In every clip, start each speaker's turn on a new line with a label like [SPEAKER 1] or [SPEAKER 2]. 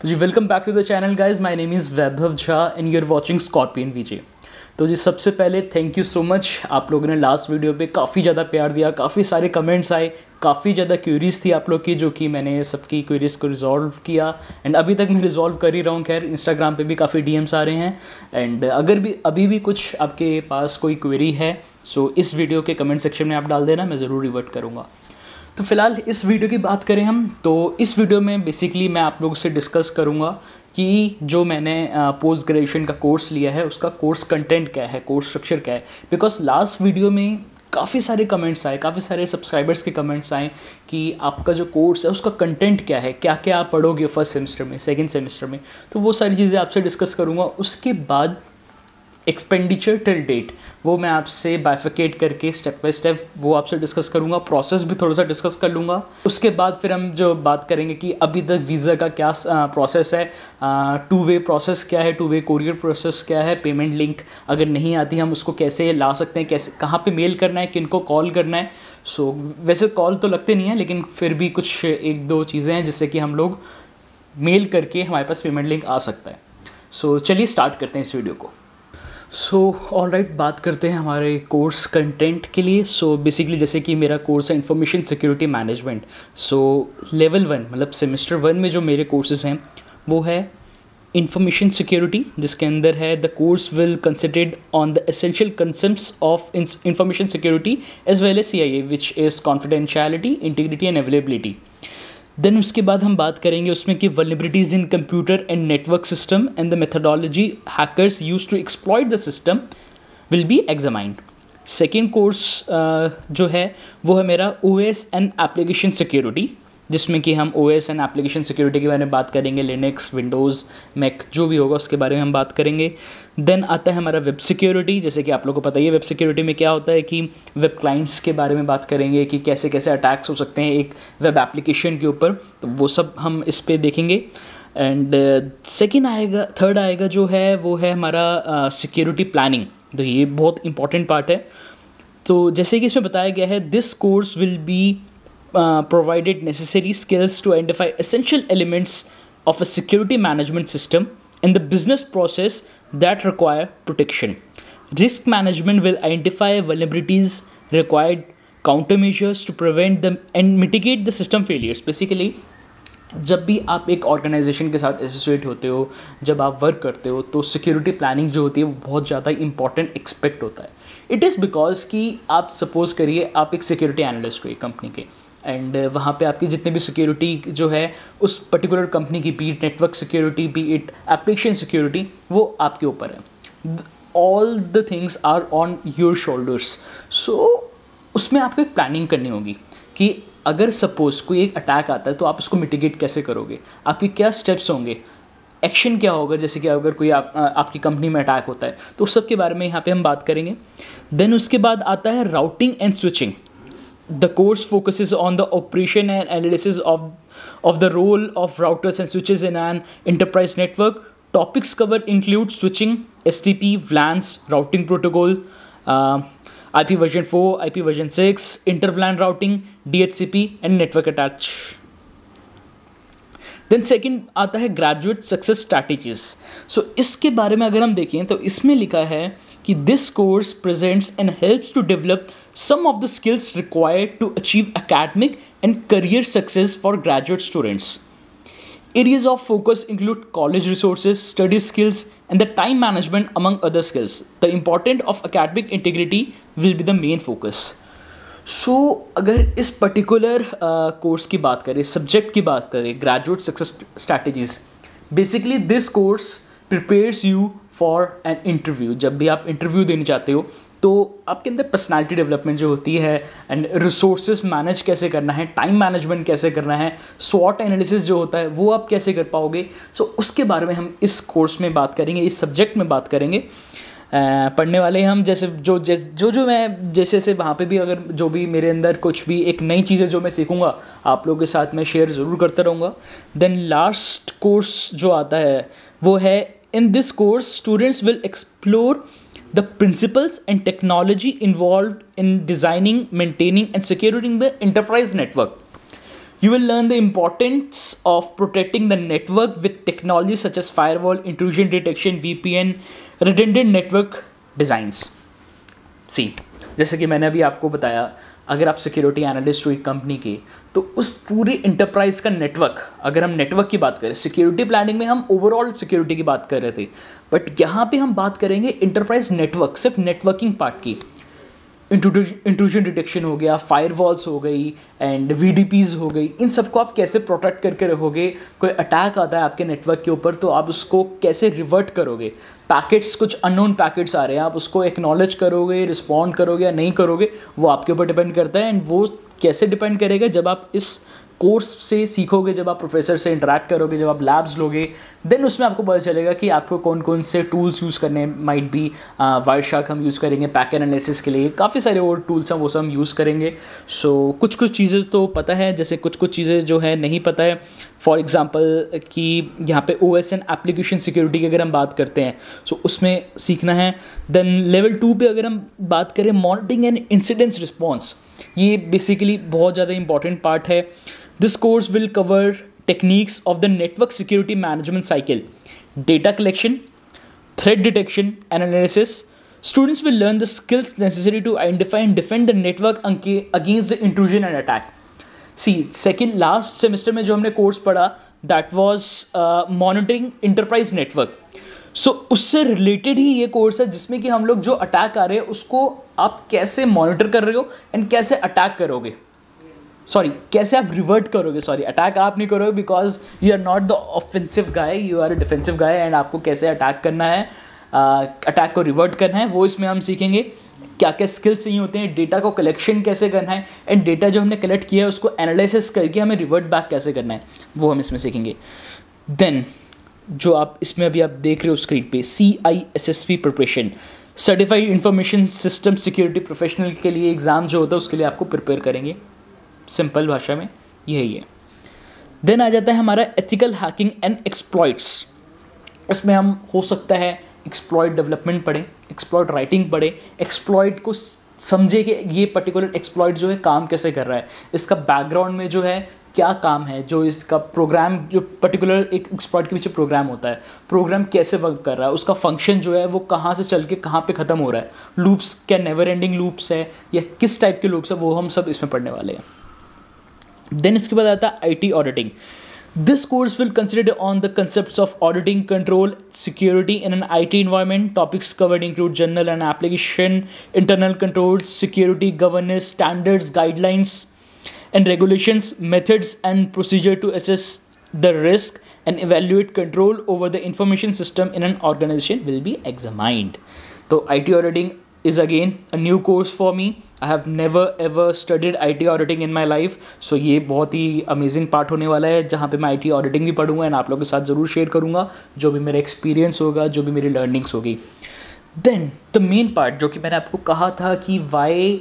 [SPEAKER 1] तो जी welcome back to the channel guys, my name is Vaibhav Jha and you are watching scorpion VJ. तो जी सबसे पहले थैंक यू सो मच, आप लोगों ने लास्ट वीडियो पे काफ़ी ज़्यादा प्यार दिया, काफ़ी सारे कमेंट्स आए, काफ़ी ज़्यादा क्वेरीज थी आप लोग की, जो कि मैंने सबकी क्वेरीज को रिजॉल्व किया एंड अभी तक मैं रिजॉल्व कर ही रहा हूँ। खैर इंस्टाग्राम पे भी काफ़ी डीएम्स आ रहे हैं एंड अगर भी अभी भी कुछ आपके पास कोई क्वेरी है सो इस वीडियो के कमेंट सेक्शन में आप डाल देना, मैं ज़रूर रिवर्ट करूँगा। तो फिलहाल इस वीडियो की बात करें हम, तो इस वीडियो में बेसिकली मैं आप लोगों से डिस्कस करूंगा कि जो मैंने पोस्ट ग्रेजुएशन का कोर्स लिया है उसका कोर्स कंटेंट क्या है, कोर्स स्ट्रक्चर क्या है। बिकॉज लास्ट वीडियो में काफ़ी सारे कमेंट्स आए, काफ़ी सारे सब्सक्राइबर्स के कमेंट्स आए कि आपका जो कोर्स है उसका कंटेंट क्या है, क्या क्या आप पढ़ोगे फर्स्ट सेमेस्टर में, सेकेंड सेमेस्टर में। तो वो सारी चीज़ें आपसे डिस्कस करूँगा। उसके बाद एक्सपेंडिचर टिल डेट वो मैं आपसे बाइफिकेट करके स्टेप बाय स्टेप वो आपसे डिस्कस करूंगा, प्रोसेस भी थोड़ा सा डिस्कस कर लूँगा। उसके बाद फिर हम जो बात करेंगे कि अभी तक वीज़ा का क्या प्रोसेस है, टू वे प्रोसेस क्या है, टू वे कोरियर प्रोसेस क्या है, पेमेंट लिंक अगर नहीं आती हम उसको कैसे ला सकते हैं, कैसे कहाँ पे मेल करना है, किनको कॉल करना है। सो वैसे कॉल तो लगते नहीं है लेकिन फिर भी कुछ एक दो चीज़ें हैं जिससे कि हम लोग मेल करके हमारे पास पेमेंट लिंक आ सकता है। सो चलिए स्टार्ट करते हैं इस वीडियो को। सो ऑलराइट, बात करते हैं हमारे कोर्स कंटेंट के लिए। सो बेसिकली जैसे कि मेरा कोर्स है इंफॉर्मेशन सिक्योरिटी मैनेजमेंट। सो लेवल 1 मतलब सेमेस्टर 1 में जो मेरे कोर्सेज हैं वो है इंफॉर्मेशन सिक्योरिटी, जिसके अंदर है the course will considered on the essential concepts of information security as well as CIA which is confidentiality, integrity and availability. Then उसके बाद हम बात करेंगे उसमें कि vulnerabilities in computer and network system and the methodology hackers use to exploit the system will be examined. Second course जो है वो है मेरा OS एंड एप्लीकेशन सिक्योरिटी, जिसमें कि हम OS एंड एप्लीकेशन सिक्योरिटी के बारे में बात करेंगे, लिनक्स, विंडोज़, मैक जो भी होगा उसके बारे में हम बात करेंगे। देन आता है हमारा वेब सिक्योरिटी, जैसे कि आप लोगों को पता ही है वेब सिक्योरिटी में क्या होता है कि वेब क्लाइंट्स के बारे में बात करेंगे कि कैसे कैसे अटैक्स हो सकते हैं एक वेब एप्लीकेशन के ऊपर, तो वो सब हम इस पर देखेंगे। एंड थर्ड आएगा जो है वो है हमारा सिक्योरिटी प्लानिंग। तो ये बहुत इंपॉर्टेंट पार्ट है। तो जैसे कि इसमें बताया गया है, this course will be provided necessary skills to identify essential elements of a security management system and the business process that require protection. Risk management will identify vulnerabilities, required countermeasures to prevent them and mitigate the system failures. Basically, जब भी आप एक organisation के साथ associate होते हो, जब आप वर्क करते हो, तो सिक्योरिटी प्लानिंग जो होती है वो बहुत ज़्यादा इंपॉर्टेंट एक्सपेक्ट होता है। इट इज़ बिकॉज कि आप सपोज करिए आप एक सिक्योरिटी एनालिस्ट हो एक कंपनी के एंड वहाँ पे आपकी जितने भी सिक्योरिटी जो है उस पर्टिकुलर कंपनी की, be it network security, be it application security, वो आपके ऊपर है। All the things are on your shoulders. So उसमें आपको एक प्लानिंग करनी होगी कि अगर सपोज कोई एक अटैक आता है तो आप उसको मिटिगेट कैसे करोगे, आपके क्या स्टेप्स होंगे, एक्शन क्या होगा। जैसे कि अगर कोई आपकी कंपनी में अटैक होता है तो उस सब के बारे में यहाँ पे हम बात करेंगे। देन उसके बाद आता है routing and switching. The course focuses on the operation and analysis of the role of routers and switches in an enterprise network. Topics covered include switching, STP, VLANs, routing protocol, IP version 4, IP version 6, inter-VLAN routing, DHCP and network attach. Then second आता है graduate success strategies. So इसके बारे में अगर हम देखें तो इसमें लिखा है कि this course presents and helps to develop some of the skills required to achieve academic and career success for graduate students. Areas of focus include college resources, study skills, and the time management among other skills. The importance of academic integrity will be the main focus. So, अगर इस particular course की बात करें, subject की बात करें, graduate success strategies, basically this course prepares you for an interview. जब भी आप इंटरव्यू देने जाते हो तो आपके अंदर पर्सनालिटी डेवलपमेंट जो होती है एंड रिसोर्सेज मैनेज कैसे करना है, टाइम मैनेजमेंट कैसे करना है, स्वॉट एनालिसिस जो होता है वो आप कैसे कर पाओगे। सो उसके बारे में हम इस कोर्स में बात करेंगे, इस सब्जेक्ट में बात करेंगे। पढ़ने वाले हम जैसे जो मैं जैसे वहाँ पे भी अगर जो भी मेरे अंदर कुछ भी एक नई चीज़ें जो मैं सीखूँगा आप लोगों के साथ मैं शेयर ज़रूर करता रहूँगा। देन लास्ट कोर्स जो आता है वो है in this course students will explore the principles and technology involved in designing, maintaining and securing the enterprise network. You will learn the importance of protecting the network with technology such as firewall, intrusion detection, VPN, redundant network designs. See, जैसे कि मैंने अभी आपको बताया, अगर आप security analyst हो एक कंपनी के, तो उस पूरी इंटरप्राइज का नेटवर्क, अगर हम नेटवर्क की बात करें, सिक्योरिटी प्लानिंग में हम ओवरऑल सिक्योरिटी की बात कर रहे थे, बट यहाँ पे हम बात करेंगे इंटरप्राइज नेटवर्क, सिर्फ नेटवर्किंग पार्ट की। इंट्रूजन डिटेक्शन हो गया, फायरवॉल्स हो गई एंड VDPs हो गई, इन सबको आप कैसे प्रोटेक्ट करके रखोगे। कोई अटैक आता है आपके नेटवर्क के ऊपर तो आप उसको कैसे रिवर्ट करोगे। पैकेट्स, कुछ अननोन पैकेट्स आ रहे हैं, आप उसको एक्नॉलेज करोगे, रिस्पॉन्ड करोगे या नहीं करोगे, वो आपके ऊपर डिपेंड करता है। एंड वो कैसे डिपेंड करेगा, जब आप इस कोर्स से सीखोगे, जब आप प्रोफेसर से इंटरेक्ट करोगे, जब आप लैब्स लोगे, देन उसमें आपको पता चलेगा कि आपको कौन कौन से टूल्स यूज़ करने, माइट बी वायरशार्क हम यूज़ करेंगे पैक एनालिसिस के लिए, काफ़ी सारे और टूल्स हैं वो सब हम यूज़ करेंगे। सो कुछ कुछ चीज़ें तो पता है, जैसे कुछ कुछ चीज़ें जो है नहीं पता है। फॉर एग्जांपल कि यहाँ पे OS एंड एप्लीकेशन सिक्योरिटी की अगर हम बात करते हैं सो उसमें सीखना है। देन लेवल 2 पे अगर हम बात करें, मॉनिटरिंग एंड इंसिडेंट्स रिस्पॉन्स, ये बेसिकली बहुत ज़्यादा इंपॉर्टेंट पार्ट है। This course will cover techniques of the network security management cycle, data collection, threat detection, and analysis. Students will learn the skills necessary to identify and defend the network against the intrusion and attack. See, last semester में जो हमने course पढ़ा, that was monitoring enterprise network. So उससे related ही ये course है जिसमें कि हम लोग जो अटैक आ रहे हैं उसको आप कैसे मॉनिटर कर रहे हो एंड कैसे अटैक करोगे, कैसे आप रिवर्ट करोगे। अटैक आप नहीं करोगे because you are not the offensive guy, you are a defensive guy, and आपको कैसे अटैक करना है, अटैक को रिवर्ट करना है, वो इसमें हम सीखेंगे। क्या क्या स्किल्स चाहिए होते हैं, डेटा को कलेक्शन कैसे करना है, एंड डेटा जो हमने कलेक्ट किया है उसको एनालिसिस करके हमें रिवर्ट बैक कैसे करना है, वो हम इसमें सीखेंगे। देन जो आप इसमें अभी आप देख रहे हो स्क्रीन पे, CISSP preparation, certified information system security professional के लिए एग्ज़ाम जो होता है उसके लिए आपको प्रिपेयर करेंगे, सिंपल भाषा में यही है। देन आ जाता है हमारा एथिकल हैकिंग एंड एक्सप्लॉइट्स। इसमें हम हो सकता है एक्सप्लॉइट डेवलपमेंट पढ़ें, एक्सप्लॉइट राइटिंग पढ़ें, एक्सप्लॉइट को समझे कि ये पर्टिकुलर एक्सप्लॉइट जो है काम कैसे कर रहा है, इसका बैकग्राउंड में जो है क्या काम है, जो इसका प्रोग्राम, जो पर्टिकुलर एक एक्सप्लॉइट के पीछे प्रोग्राम होता है, प्रोग्राम कैसे वर्क कर रहा है, उसका फंक्शन जो है वो कहाँ से चल के कहाँ पे ख़त्म हो रहा है, लूप्स क्या नेवर एंडिंग लूप्स है या किस टाइप के लूप्स है, वो हम सब इसमें पढ़ने वाले हैं। देन इसके बाद आता है IT auditing. This course will consider on the concepts of auditing, control, security in an IT environment. Topics covered include general and application, internal controls, security, governance, standards, guidelines, and regulations, methods and procedure to assess the risk and evaluate control over the information system in an organization will be examined. So IT auditing is again a new course for me. I have never ever studied IT auditing in my life. So ये बहुत ही amazing part होने वाला है जहाँ पे मैं IT auditing भी पढ़ूँगा and आप लोगों के साथ ज़रूर शेयर करूँगा जो भी मेरा एक्सपीरियंस होगा, जो भी मेरी लर्निंग्स होगी। देन द मेन पार्ट जो कि मैंने आपको कहा था कि why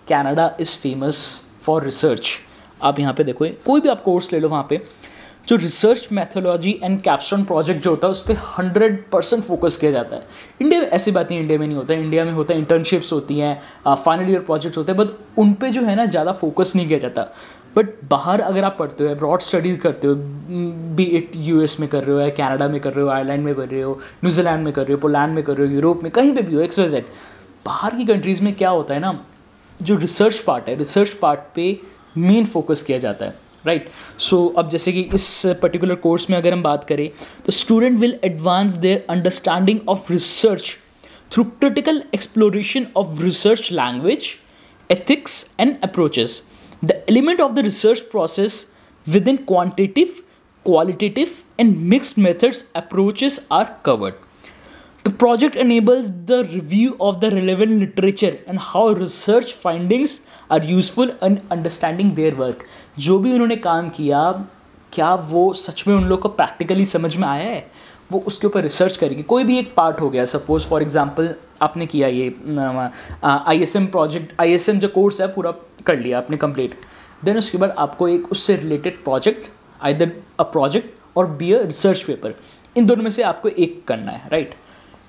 [SPEAKER 1] Canada is famous for research. आप यहाँ पे देखो, कोई भी आप कोर्स ले लो, वहाँ पे जो research mythology and capstone project जो होता है उस पर 100% फोकस किया जाता है। इंडिया में ऐसी बात नहीं, इंडिया में नहीं होता है। इंडिया में होता है, इंटर्नशिप्स होती हैं, फाइनल ईयर प्रोजेक्ट्स होते हैं, बट उन पे जो है ना ज़्यादा फोकस नहीं किया जाता। बट बाहर अगर आप पढ़ते हो, अब्रॉड स्टडीज़ करते हो, बी इट US में कर रहे हो या कनाडा में कर रहे हो, आयरलैंड में कर रहे हो, न्यूजीलैंड में कर रहे हो, पोलैंड में कर रहे हो, यूरोप में, कहीं पे भी हो, XYZ, बाहर की कंट्रीज़ में क्या होता है ना, जो रिसर्च पार्ट है, रिसर्च पार्ट पे मेन फोकस किया जाता है, राइट। सो अब जैसे कि इस पर्टिकुलर कोर्स में अगर हम बात करें तो student will advance their understanding of research through critical exploration of research language, ethics and approaches. The element of the research process within quantitative, qualitative and mixed methods approaches are covered. The project enables the review of the relevant literature and how research findings are useful in understanding their work. जो भी उन्होंने काम किया, क्या वो सच में उन लोग को प्रैक्टिकली समझ में आया है, वो उसके ऊपर रिसर्च करेगी। कोई भी एक पार्ट हो गया, सपोज फॉर एग्जांपल आपने किया ये ISM प्रोजेक्ट, ISM जो कोर्स है पूरा कर लिया आपने कंप्लीट, देन उसके बाद आपको एक उससे related project, either a project और बी अ रिसर्च पेपर, इन दोनों में से आपको एक करना है, राइट।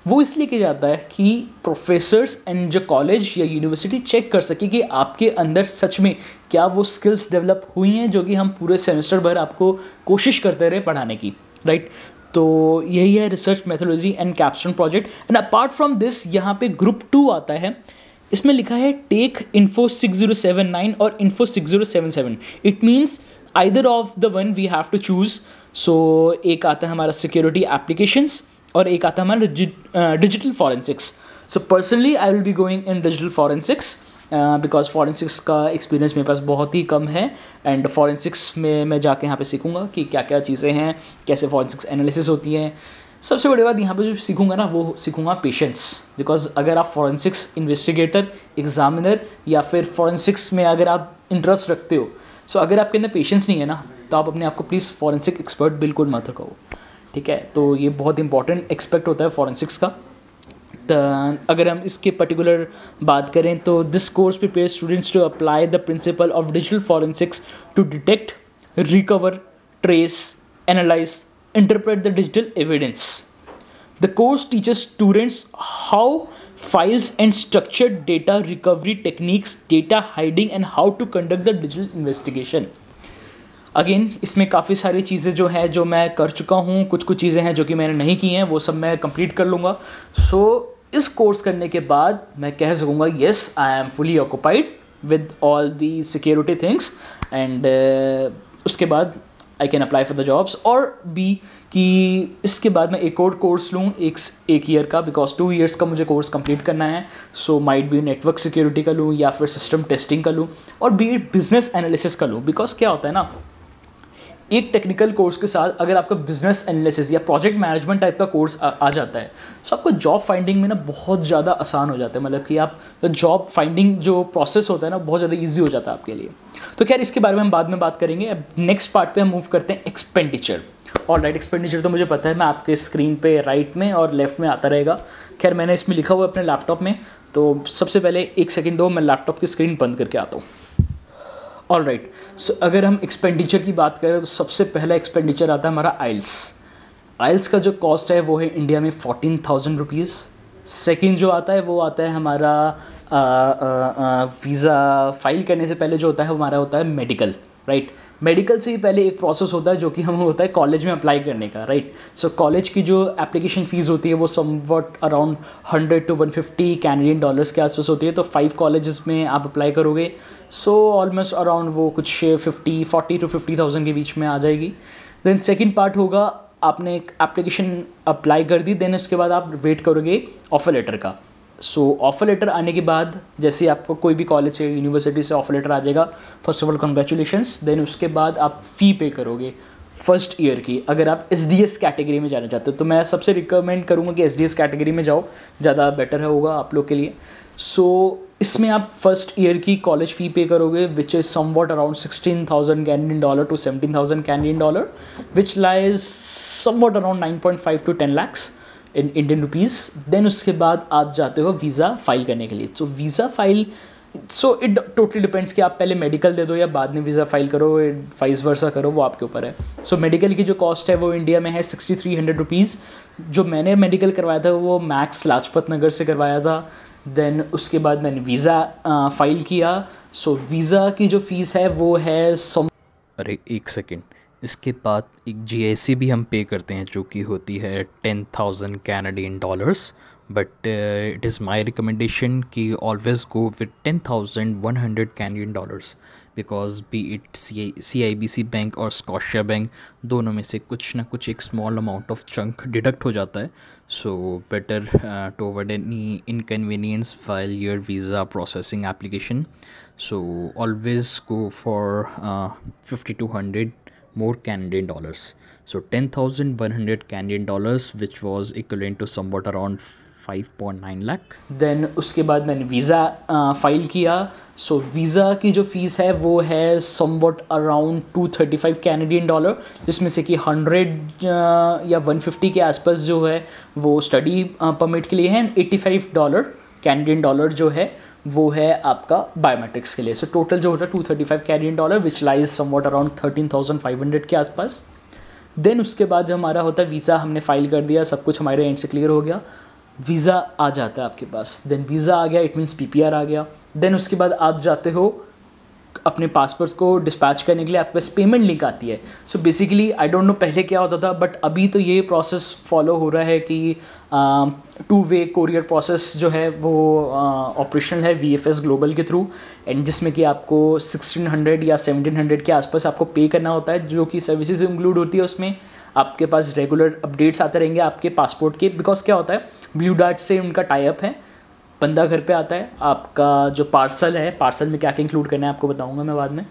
[SPEAKER 1] वो इसलिए किया जाता है कि प्रोफेसर्स एंड जो कॉलेज या यूनिवर्सिटी चेक कर सके कि आपके अंदर सच में क्या वो स्किल्स डेवलप हुई हैं जो कि हम पूरे सेमेस्टर भर आपको कोशिश करते रहे पढ़ाने की, राइट। तो यही है research methodology and capstone project. And apart from this यहाँ पे ग्रुप 2 आता है, इसमें लिखा है टेक इन्फो 6079 और info 6077। It means either of the one we have to choose. So एक आता है हमारा सिक्योरिटी एप्लीकेशंस और एक आता है हमारा digital forensics. So personally I will be going in digital forensics because forensics का एक्सपीरियंस मेरे पास बहुत ही कम है एंड फॉरेंसिक्स में मैं जाके यहाँ पे सीखूंगा कि क्या क्या चीज़ें हैं, कैसे फॉरेंसिक्स एनालिसिस होती हैं। सबसे बड़ी बात यहाँ पे जो सीखूंगा ना वो सीखूंगा पेशेंस, बिकॉज अगर आप फॉरेंसिक्स इन्वेस्टिगेटर, एग्जामिनर या फिर फॉरेंसिक्स में अगर आप इंटरेस्ट रखते हो, सो अगर आपके अंदर पेशेंस नहीं है ना तो आप अपने आप को प्लीज़ फॉरेंसिक एक्सपर्ट बिल्कुल मत कहो, ठीक है। तो ये बहुत इंपॉर्टेंट एक्सपेक्ट होता है फॉरेंसिक्स का। अगर हम इसके पर्टिकुलर बात करें तो this course prepare students to apply the principle of digital forensics to detect, recover, trace, analyze, interpret the digital evidence. The course teaches students how files and structured data recovery techniques, data hiding and how to conduct the digital investigation. Again इसमें काफ़ी सारी चीज़ें जो है जो मैं कर चुका हूँ, कुछ चीज़ें हैं जो कि मैंने नहीं की हैं, वो सब मैं कंप्लीट कर लूँगा। सो इस कोर्स करने के बाद मैं कह सकूँगा yes I am fully occupied with all the security things and उसके बाद I can apply for the jobs. और बी कि इसके बाद मैं एक और कोर्स लूँ एक ईयर का, बिकॉज 2 years का मुझे कोर्स कंप्लीट करना है। So might be network security का लूँ या फिर सिस्टम टेस्टिंग का लूँ और बी बिजनेस एनालिसिस का लूँ। बिकॉज क्या होता है ना, एक टेक्निकल कोर्स के साथ अगर आपका बिजनेस एनालिसिस या प्रोजेक्ट मैनेजमेंट टाइप का कोर्स आ जाता है तो आपको जॉब फाइंडिंग में ना बहुत ज़्यादा आसान हो जाता है। मतलब कि आप जॉब फाइंडिंग जो प्रोसेस होता है ना बहुत ज़्यादा ईजी हो जाता है आपके लिए। तो खैर इसके बारे में हम बाद में बात करेंगे। अब नेक्स्ट पार्ट पे हम मूव करते हैं एक्सपेंडिचर। और राइट, एक्सपेंडिचर तो मुझे पता है, मैं आपके स्क्रीन पे राइट में और लेफ्ट में आता रहेगा। खैर मैंने इसमें लिखा हुआ है अपने लैपटॉप में, तो सबसे पहले 1 सेकेंड दो, मैं लैपटॉप की स्क्रीन बंद करके आता हूँ। ऑल राइट, सो अगर हम एक्सपेंडिचर की बात करें तो सबसे पहला एक्सपेंडिचर आता है हमारा आइल्स। आइल्स का जो कॉस्ट है वो है इंडिया में 14,000 रुपीज़। सेकेंड जो आता है वो आता है हमारा वीज़ा फाइल करने से पहले जो होता है हमारा होता है मेडिकल, राइट। मेडिकल से ही पहले एक प्रोसेस होता है जो कि हमें होता है कॉलेज में अप्लाई करने का, राइट। सो कॉलेज की जो एप्लीकेशन फ़ीस होती है वो somewhat around 100 to 150 Canadian dollars के आसपास होती है। तो 5 कॉलेजेस में आप अप्लाई करोगे, सो ऑलमोस्ट अराउंड वो कुछ 40 to 50,000 के बीच में आ जाएगी। देन सेकेंड पार्ट होगा, आपने एक एप्लीकेशन अप्लाई कर दी, देन उसके बाद आप वेट करोगे ऑफर लेटर का। सो ऑफर लेटर आने के बाद जैसे आपको कोई भी कॉलेज से यूनिवर्सिटी से ऑफर लेटर आ जाएगा, first of all congratulations. Then उसके बाद आप फ़ी पे करोगे फर्स्ट ईयर की। अगर आप एसडीएस कैटेगरी में जाना चाहते हो तो मैं सबसे रिकमेंड करूँगा कि एसडीएस कैटेगरी में जाओ, ज़्यादा बेटर होगा आप लोग के लिए। सो इसमें आप फर्स्ट ईयर की कॉलेज फ़ी पे करोगे which is somewhat around 16,000 Canadian dollar to 17,000 Canadian dollar, which lies somewhat around 9.5 to 10 lakhs in Indian rupees. Then उसके बाद आप जाते हो वीज़ा फाइल करने के लिए। So visa file, so it totally depends कि आप पहले मेडिकल दे दो या बाद में वीज़ा फाइल करो, वाइस वर्सा करो, वो आपके ऊपर है। सो मेडिकल की जो कॉस्ट है वो इंडिया में है 6,300 रुपीज़। जो मैंने मेडिकल करवाया था वो मैक्स लाजपत नगर से करवाया था। देन उसके बाद मैंने वीज़ा फाइल किया। सो वीज़ा की जो फ़ीस है वो है अरे 1 सेकेंड, इसके बाद एक जीएसटी भी हम पे करते हैं जो कि होती है 10,000 Canadian dollars. But it is my recommendation कि always go with 10,100 Canadian dollars, because be it CIBC bank और स्कॉशिया बैंक, दोनों में से कुछ ना कुछ एक small amount of chunk deduct हो जाता है। So better to avoid any inconvenience while your visa processing application. So always go for 50 to 100 more Canadian dollars. So 10,100 Canadian dollars, which was equivalent to somewhat around 5.9 lakh. Then उसके बाद मैंने visa file किया। सो visa की जो fees है वो है somewhat around 235 Canadian dollar, जिसमें से कि 100 या 150 के आसपास जो है वो स्टडी परमिट के लिए है। $85 कैनेडियन डॉलर जो है वो है आपका बायोमेट्रिक्स के लिए। सो टोटल जो होता है 235 Canadian dollar, which lies somewhat around 13,500 के आसपास। देन उसके बाद जो हमारा होता है वीज़ा हमने फाइल कर दिया, सब कुछ हमारे एंड से क्लियर हो गया। वीज़ा आ जाता है आपके पास। देन वीज़ा आ गया, इट मीन्स PPR आ गया। देन उसके बाद आप जाते हो अपने पासपोर्ट को डिस्पैच करने के लिए, आपके पास पेमेंट लिंक आती है। So basically I don't know पहले क्या होता था, बट अभी तो ये प्रोसेस फॉलो हो रहा है कि 2-वे कोरियर प्रोसेस जो है वो ऑपरेशनल है VFS ग्लोबल के थ्रू, एंड जिसमें कि आपको 1600 या 1700 के आसपास आपको पे करना होता है, जो कि सर्विसेज इंक्लूड होती है उसमें। आपके पास रेगुलर अपडेट्स आते रहेंगे आपके पासपोर्ट के, बिकॉज क्या होता है, ब्लू डार्ट से उनका टाई अप है। बंदा घर पे आता है, आपका जो पार्सल है, पार्सल में क्या क्या इंक्लूड करना है आपको बताऊंगा मैं बाद में।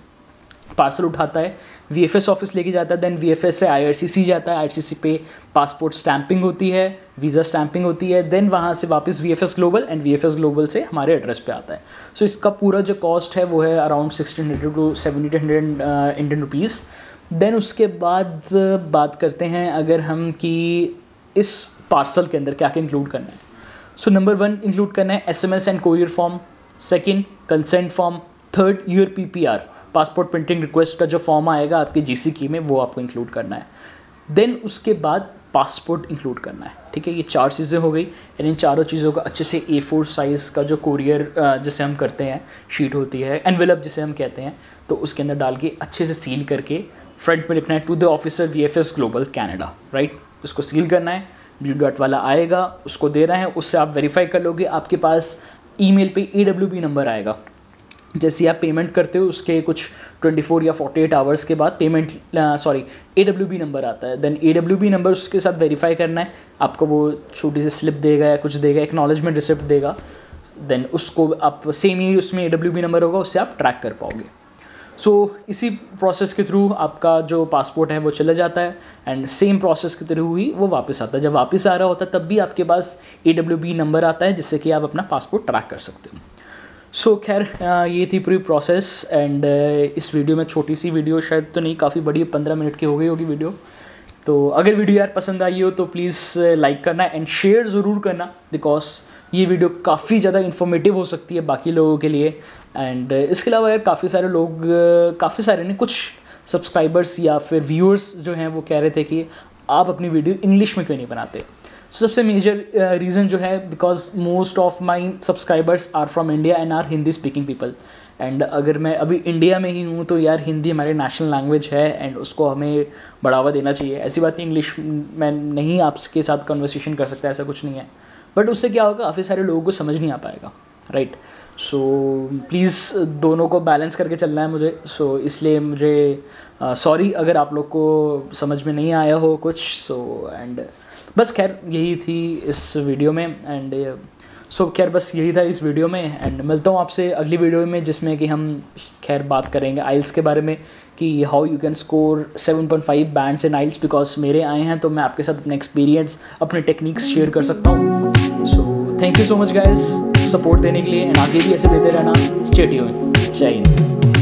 [SPEAKER 1] पार्सल उठाता है, VFS ऑफिस लेके जाता है, देन VFS से IRCC जाता है, IRCC पे पासपोर्ट स्टैंपिंग होती है, वीज़ा स्टैंपिंग होती है, देन वहाँ से वापस VFS global, and VFS global से हमारे एड्रेस पे आता है। सो इसका पूरा जो कॉस्ट है वो है around 1600 to 1700 Indian rupees. Then उसके बाद बात करते हैं अगर हम कि इस पार्सल के अंदर क्या क्या इंक्लूड करना है। सो नंबर 1 इंक्लूड करना है SMS and courier form, second consent form, third your PPR passport printing request का जो फॉर्म आएगा आपके GC में वो आपको इंक्लूड करना है। देन उसके बाद पासपोर्ट इंक्लूड करना है, ठीक है। ये 4 चीज़ें हो गई, एंड इन चारों चीज़ों का अच्छे से A4 साइज़ का जो कोरियर जिसे हम करते हैं, शीट होती है, एनवेलप जिसे हम कहते हैं, तो उसके अंदर डाल के अच्छे से सील करके फ्रंट में लिखना है to the officer VFS global Canada, right. उसको सील करना है, ब्लू डॉट वाला आएगा, उसको देना है, उससे आप वेरीफाई कर लोगे। आपके पास ईमेल पे AWB नंबर आएगा, जैसे आप पेमेंट करते हो उसके कुछ 24 या 48 आवर्स के बाद पेमेंट AWB नंबर आता है। देन AWB नंबर उसके साथ वेरीफाई करना है, आपको वो छोटी सी स्लिप देगा या कुछ देगा, एक्नॉलेजमेंट रिसिप्ट देगा। देन उसको आप सेम ही उसमें AWB नंबर होगा, उससे आप ट्रैक कर पाओगे। सो इसी प्रोसेस के थ्रू आपका जो पासपोर्ट है वो चला जाता है, एंड सेम प्रोसेस के थ्रू ही वो वापस आता है। जब वापस आ रहा होता है तब भी आपके पास AWB नंबर आता है, जिससे कि आप अपना पासपोर्ट ट्रैक कर सकते हो। सो खैर ये थी पूरी प्रोसेस, एंड इस वीडियो में छोटी सी वीडियो शायद तो नहीं, काफ़ी बड़ी 15 मिनट की हो गई होगी वीडियो। तो अगर वीडियो यार पसंद आई हो तो प्लीज़ लाइक करना एंड शेयर ज़रूर करना, बिकॉज ये वीडियो काफ़ी ज़्यादा इन्फॉर्मेटिव हो सकती है बाकी लोगों के लिए। एंड इसके अलावा यार काफ़ी सारे लोग, काफ़ी सारे नहीं, कुछ सब्सक्राइबर्स या फिर व्यूअर्स जो हैं वो कह रहे थे कि आप अपनी वीडियो इंग्लिश में क्यों नहीं बनाते। सबसे मेजर रीज़न जो है, because most of my subscribers are from India and are Hindi speaking people, and अगर मैं अभी इंडिया में ही हूँ तो यार हिंदी हमारी नेशनल लैंग्वेज है, एंड उसको हमें बढ़ावा देना चाहिए। ऐसी बात नहीं इंग्लिश में नहीं आपके साथ कन्वर्सेशन कर सकता, ऐसा कुछ नहीं है, बट उससे क्या होगा, काफ़ी सारे लोगों को समझ नहीं आ पाएगा, राइट। सो प्लीज़ दोनों को बैलेंस करके चलना है मुझे। सो इसलिए मुझे सॉरी अगर आप लोग को समझ में नहीं आया हो कुछ। सो एंड बस खैर यही थी इस वीडियो में, एंड सो खैर बस यही था इस वीडियो में, एंड मिलता हूँ आपसे अगली वीडियो में, जिसमें कि हम खैर बात करेंगे आइल्स के बारे में, कि how you can score 7.5 bands in IELTS, because मेरे आए हैं तो मैं आपके साथ अपने एक्सपीरियंस, अपने टेक्निक्स शेयर कर सकता हूँ। So thank you so much guys support देने के लिए, एंड आगे भी ऐसे देते रहना। Stay tuned. जय हिंद।